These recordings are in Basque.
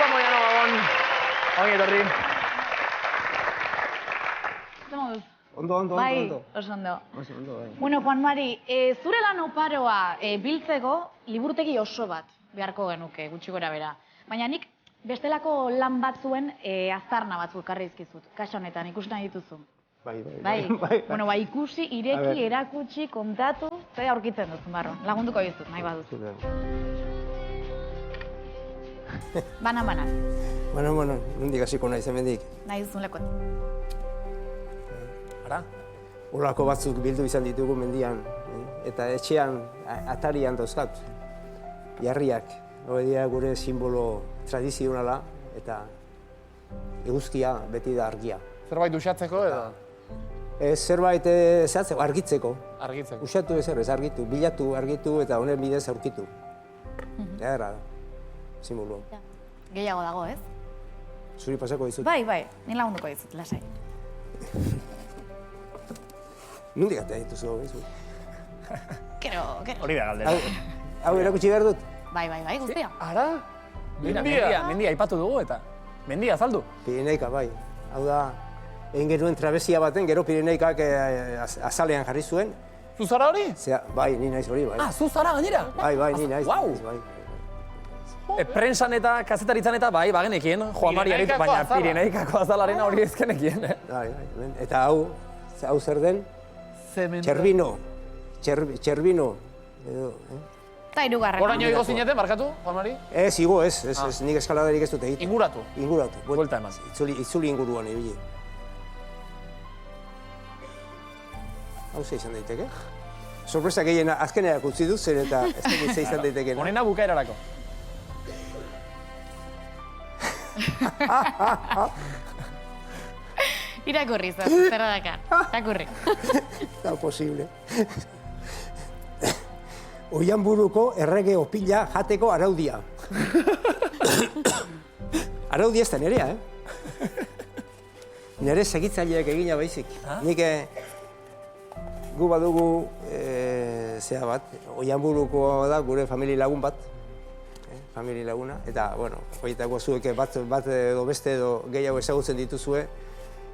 Apa Moiano Gabon. Ongi etorri. Ondo. Bai, oso ondo. Bai. Bueno, Juan Mari, zure lan oparoa biltzeko liburutegi oso bat beharko genuke, gutxi gora bera. Baina nik bestelako lan batzuen aztarna batzuk ekarri dizkizut. Kasu honetan, ikusi nahi dituzu. Bai. Bueno, ikusi, ireki, erakutsi, kontatu, zer aurkitzen duzun barron. Lagunduko dizut, nahi baduzu. Banan. Bueno, nondik hasiko naiz hemendik. Nahi duzun lekot. Ara? Olako batzuk bildu izan ditugu mendian, eta etxean, atarian dauzkat, jarriak. Hori dira gure simbolo tradizionala, eta eguzkia beti da argia. Zerbait usatzeko edo? Zerbait zehatzeko, argitzeko. Argitzeko. Usatu ez argitu, bilatu, argitu, eta honen bidez aurkitu. Era da, simbolo. Gehiago dago, ez? Zuri pasako dizut. Bai, ni lagunduko dizut, lasai. Nondik atea dituzu, bezu? Kero. Hori da galdera. Hau erakutsi behar dut? Bai, guztia. Ara? Mendia aipatu dugu eta. Mendia azaldu. Pirineika, bai. Hau da, egin genuen trabesia baten, gero Pirineikak azalean jarri zuen. Zuzara hori? Bai, ni naiz hori, bai. Ah, zuzara gainera? Bai, ni naiz. Wow. Prensan eta kazetaritzan eta bai, bagenekien, Juan Mari aritu, baina Pirineikako azalaren hori ezkenekien. Bai, eta hau zer den? Txerbino. Eta irugarren. Horaino igo zineten, markatu, Juan Mari? Ez, igo, ez, nik eskaladarik ez dut egiten. Inguratu? Inguratu. Buelta eman. Itzuli inguruan ibili. Hau ze izan daiteke? Sorpresa gehiena azkeneak utzi dut, zer eta ez dakit ze izan daiteke. Honena bukaerarako. Irakurri zer dakar. Irakurri. Da posible. Oianburuko errege opila jateko araudia. Araudia ez da nerea, Nere segitzaileak egina baizik. Nik gu badugu zea bat, Oianburuko da gure familia lagun bat. Familia laguna, eta, bueno, horietako zuek bat edo beste edo gehiago ezagutzen dituzue.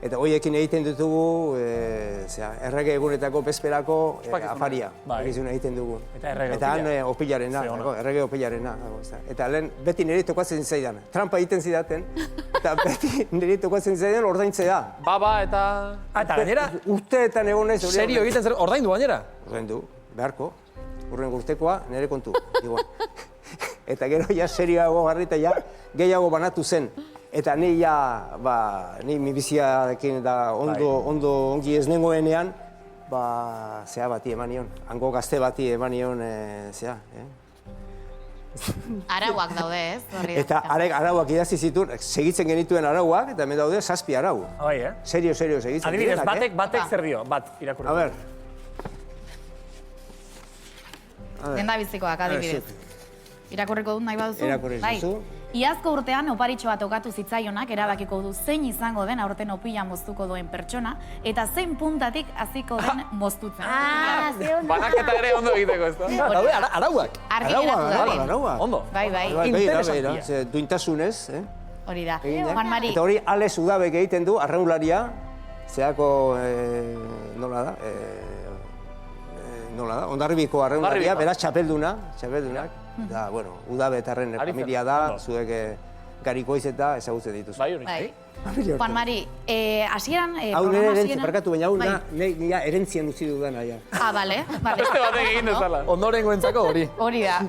Eta horiekin egiten ditugu, errege egunetako bezperako afaria. Egizun egiten dugu. Eta han opilarena, errege opilarena. Eta lehen beti nire tokatzen zaidan. Trampa egiten zidaten, eta beti nire tokatzen zaidan ordaintzea. Baba eta... Eta gainera? Urteetan egon naiz. Serio egiten zer, ordaindu gainera? Ordaindu, beharko. Urren urtekoa nire kontu. Eta gero ja serioago garri eta ja gehiago banatu zen. Eta ni mi biziarekin da ongi ez nengoenean, zea bati eman nion, hango gazte bati eman nion, zea. Arauak daude, ez? Eta arauak idazi zituen, segitzen genituen arauak, eta hemen daude 7 arau. Bai, Serio segitzen. Adibidez, batek zer dio, bat irakurri. A ber. Denda bizikoak, adibidez. Irakurriko dut nahi baduzu? Irakurri duzu. Iazko urtean oparitxo bat okatu zitzaionak erabakiko du zein izango den aurten opila moztuko duen pertsona eta zein puntatik hasiko den moztutzen. Banaketa ere ondo egiteko, ez da? Daude, arauak. Argi geratu da. Arauak. Ondo. Bai. Interesantia. Duintasunez, Hori da. Juan Mari. Eta hori Alex Udabek egiten du, arraunlaria, zeako, nola da, Hondarribiko arraunlaria, beraz txapeldunak. Da, bueno, Udabetarren familia da, zuek garikoiz eta ezagutzen dituzu. Bai, hori. Juan Mari, hasieran... Hau nire erentzien, barkatu, baina hau nire erentzien utzi dudana, ja. Bale. Beste batek egin dezala. Ondorengo entzako hori. Hori da.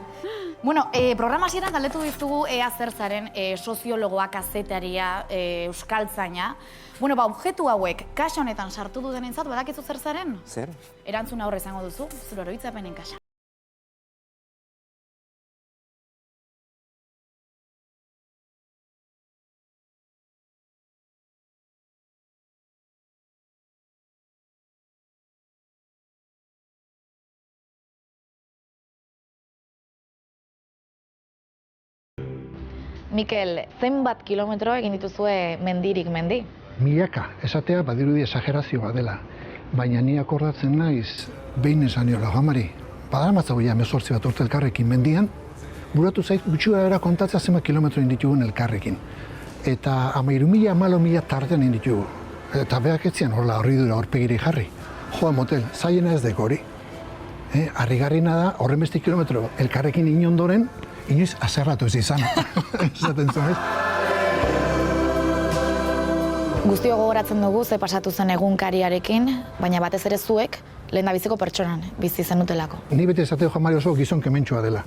Bueno, programa hasieran galdetu dizugu ea zer zaren soziologoa, kazetaria, euskaltzaina. Bueno, objektu hauek, kaxa honetan sartu duten entzat, badakizu zer zaren? Zer? Erantzuna horre izango duzu, zure oroitzapenen kaxa. Mikel, zenbat kilometro egin dituzue mendirik mendi? Milaka, esatea badirudi esagerazioa dela. Baina ni akordatzen naiz, behin esan niola, Juan Mari, badaramatzago ja 18 bat urte elkarrekin mendian, buratu zait gutxi gara kontatzea zenbat kilometro ditugun elkarrekin. Eta 13.000, 14.000 tartean ditugu. Eta beak etzian horla horridura horpegiri jarri. Joa motel, zaiena ez deko hori. Harrigarrina da, horren besti kilometro elkarrekin inondoren, inoiz azerratu ez izan. Esaten zuen, ez? Guztio gogoratzen dugu ze pasatu zen egunkariarekin, baina batez ere zuek lehendabiziko pertsonan bizi zenutelako. Ni beti esateo Juan Mari oso gizon kementxoa dela.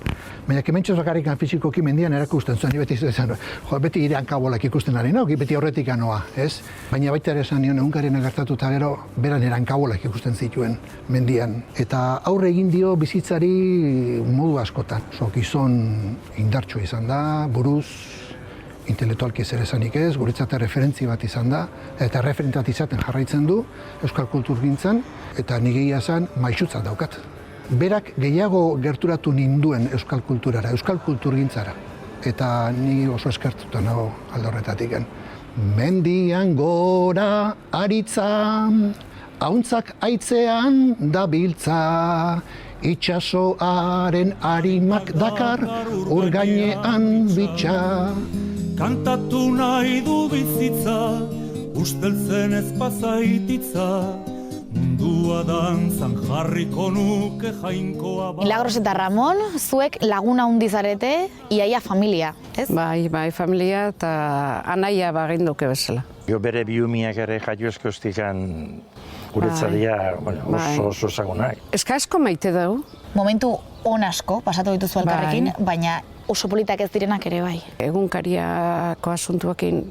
Baina kementxo zakarrikan fizikoki mendian erakusten zuen, ni beti izan, beti ire hankabolak ikusten ari nauk, beti horretik anoa, ez? Baina baita ere esan nion egunkarien gertatu eta gero beran ere hankabolak ikusten zituen mendian. Eta aurre egin dio bizitzari modu askotan. Gizon indartsua izan da, buruz, intelektualki zer esanik ez, guretzat referentzi bat izan da, eta referentat izaten jarraitzen du euskal kulturgintzan, eta nigeia esan maixutzat daukat. Berak gehiago gerturatu ninduen euskal kulturara, euskal kulturgintzara, eta ni oso eskertuta nago alde horretatik. Mendian gora aritza, hauntzak aitzean dabiltza, itxasoaren arimak dakar, urgainean bitxa. Kantatu nahi du bizitza, usteltzen ez pasaititza, mundua dantzan jarriko nuke jainkoa bat. Milagros eta Ramon, zuek laguna hundizarete, iaia familia, ez? Bai, familia eta anaia baginduke bezala. Jo bere biumiak ere jaioezko estikan guretzadia oso ezagunak. Eska asko maite dugu. Momentu on asko pasatu dituzu elkarrekin, baina oso politak ez direnak ere bai. Egunkariako asuntuakin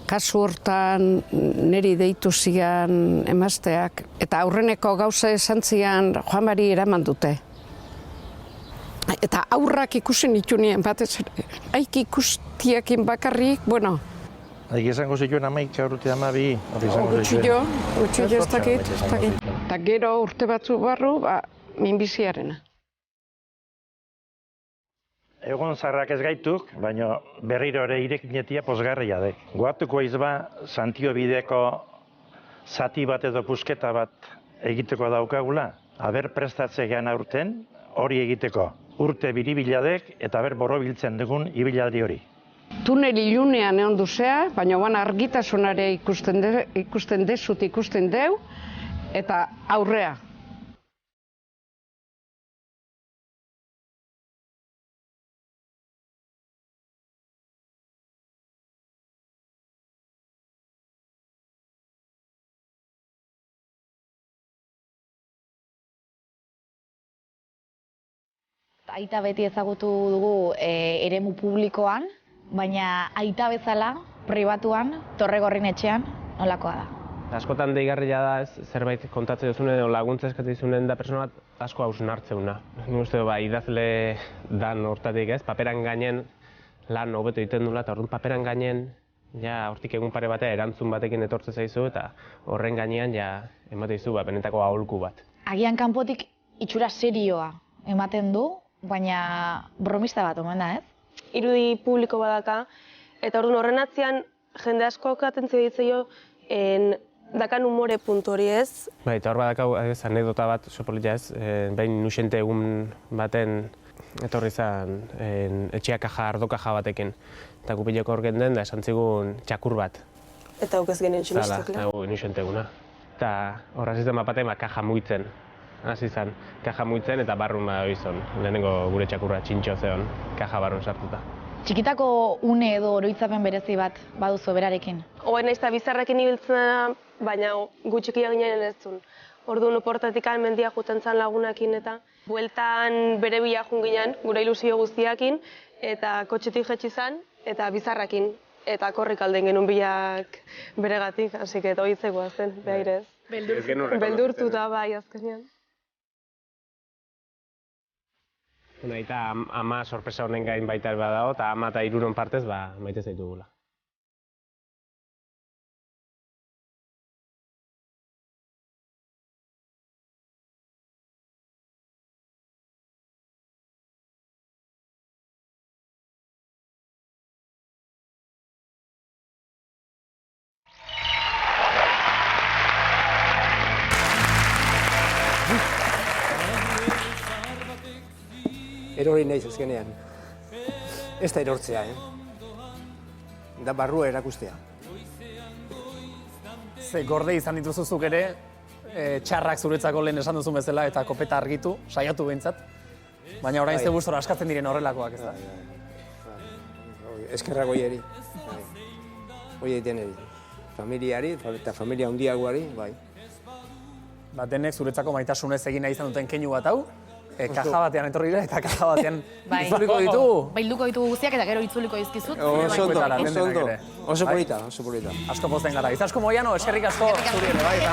kasu hortan niri deitu zian emazteak, eta aurreneko gauza esan zian Juan Mari eraman dute. Eta aurrak ikusi nitunien batez ere, haik ikustiakin bakarrik, bueno. Haik esango zituen 11 urte 12, Gutxillo ez dakit. Eta gero urte batzu barru, minbiziarena. Egon zarrak ez gaituk, baina berriro ere irekinetia pozgarria dek. Goatuko izba, Santio bideko zati bat edo pusketa bat egiteko daukagula. Aber prestatzean aurten hori egiteko. Urte biribiladek eta ber borobiltzen dugun ibiladri hori. Tunel ilunean egon duzea, baina argitasunare ikusten dezut ikusten deu, eta aurrea. Aita beti ezagutu dugu eremu publikoan, baina aita bezala, pribatuan, Torregorrin etxean, nolakoa da? Askotan deigarria da zerbait kontatzen duzunen edo laguntza eskatzen dizunen da persona bat asko hausnartzeuna. Nik uste idazle dan hortatik ez, paperan gainen lan hobeto egiten dula, eta orduan paperan gainen hortik egun pare batea erantzun batekin etortze zaizu, eta horren gainean ematen dizu benetako aholku bat. Agian kanpotik itxura serioa ematen du, baina bromista bat omen da, ez? Irudi publiko badaka, eta orduan horren atzean jende asko atentzio ditzaio dakan umore puntu hori ez. Bai, eta hor badakau anekdota bat oso polita ez, behin nuxente egun baten etorri zen etxea kaja, ardo kaja batekin. Eta gupileko hor genden da esan zigun txakur bat. Eta hukez genien txunistek, Zala, nuxente eguna. Eta horra zizten bapaten kaja muitzen. Hasi zen, kaja muitzen eta barrun izan. Lehenengo gure txakurra txintxo zeon, kaja barrun sartuta. Txikitako une edo oroitzapen berezi bat baduzu berarekin? Oen naiz eta bizarrekin ibiltzen, baina gutxikia ginen ez zuen. Orduan oportatik mendia juten zan lagunakin eta bueltan bere bila jun ginen, gure ilusio guztiakin, eta kotxetik jetxi zan, eta bizarrakin. Eta korrik alden genuen bilak beregatik, hasi que ohitzeko azten, behairez. Beldurtuta bai azkenean. Eta ama sorpresa honen gain baita badago, eta ama eta hiruron partez maite zaitugula. Erori naiz azkenean. Ez da erortzea, Da barrua erakustea. Ze gorde izan dituzuzuk ere, txarrak zuretzako lehen esan duzun bezala eta kopeta argitu, saiatu behintzat. Baina orain ze gustora askatzen diren horrelakoak, ez da? Eskerrak oieri. Oie egiten eri. Familiari eta familia handiagoari, bai. Denek zuretzako maitasunez egin nahi izan duten keinu bat hau, kaja batean etorri dira eta kaja batean itzuliko ditugu. Bilduko ditugu guztiak eta gero itzuliko dizkizut. Oso ondo. Oso polita. Asko posten gara. Izasko Moiano, eskerrik asko zuri ere, bai, eta